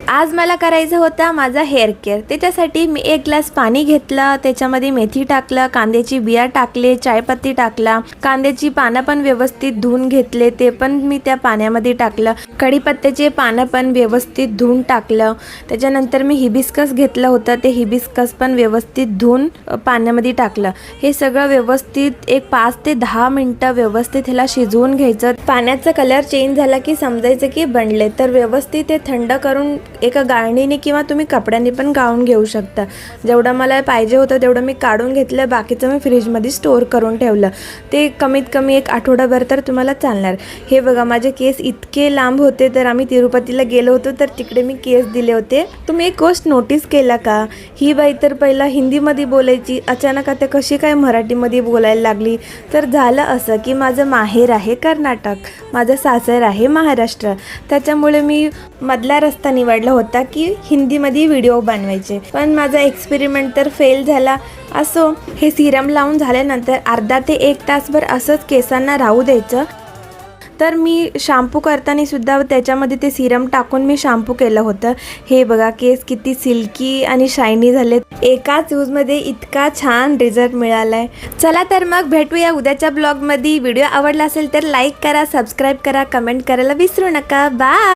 आज मला करायचं होतं माझा हेअर केअर। त्याच्यासाठी मी 1 ग्लास पाणी घेतलं, त्याच्यामध्ये मेथी टाकलं, कांद्याची बिया टाकले, चायपत्ती टाकला, कांद्याची पानं पण व्यवस्थित धुवून घेतले, ते पण मी त्या पाण्यामध्ये टाकलं, कढीपत्त्याचे पानं पण व्यवस्थित धुवून टाकलं। त्याच्यानंतर मी हिबिस्कस घेतलं होतं, ते हिबिस्कस पण व्यवस्थित धुवून पाण्यामध्ये टाकलं। हे सगळं व्यवस्थित एक 5 ते 10 मिनिटं व्यवस्थित ह्याला शिजवून घ्यायचं। पाण्याचा कलर चेंज झाला की समजायचं की बनले। तर व्यवस्थित ते थंड करून एका गाळणीने किंवा तुम्ही कपड्याने पण गाळून घेऊ शकता। जेवढं मला पाहिजे होतं तेवढं मी काढून घेतलं, बाकीचं मी फ्रीजमध्ये स्टोअर करून ठेवलं। ते कमीत कमी 1 आठवडाभर तर तुम्हाला चालणार। हे बघा माझे केस इतके लांब होते, तर आम्ही तिरुपतीला गेलो होतो तर तिकडे मी केस दिले होते। तुम्ही एक गोष्ट नोटीस केला का, ही बाई तर पहिला हिंदीमध्ये बोलायची, अचानक आता कशी काय मराठीमध्ये बोलायला लागली। तर झालं असं की माझं माहेर आहे कर्नाटक, माझं सासर आहे महाराष्ट्र, त्याच्यामुळे मी मधला रस्ता निवडला होता की हिंदीमध्ये व्हिडिओ बनवायचे। पण माझा एक्सपेरिमेंट तर फेल झाला। असो, हे सिरम लावून झाल्यानंतर अर्धा ते 1 तासभर असंच केसांना राहू द्यायचं। तर मी शॅम्पू करताना सुद्धा त्याच्यामध्ये ते सिरम टाकून मी शॅम्पू केलं होतं। हे बघा केस किती सिल्की आणि शायनी झालेत। एकाच यूजमध्ये इतका छान रिझल्ट मिळालाय। चला तर मग भेटूया उद्याच्या ब्लॉगमध्ये। व्हिडिओ आवडला असेल तर लाईक करा, सबस्क्राईब करा, कमेंट करायला विसरू नका। बाय।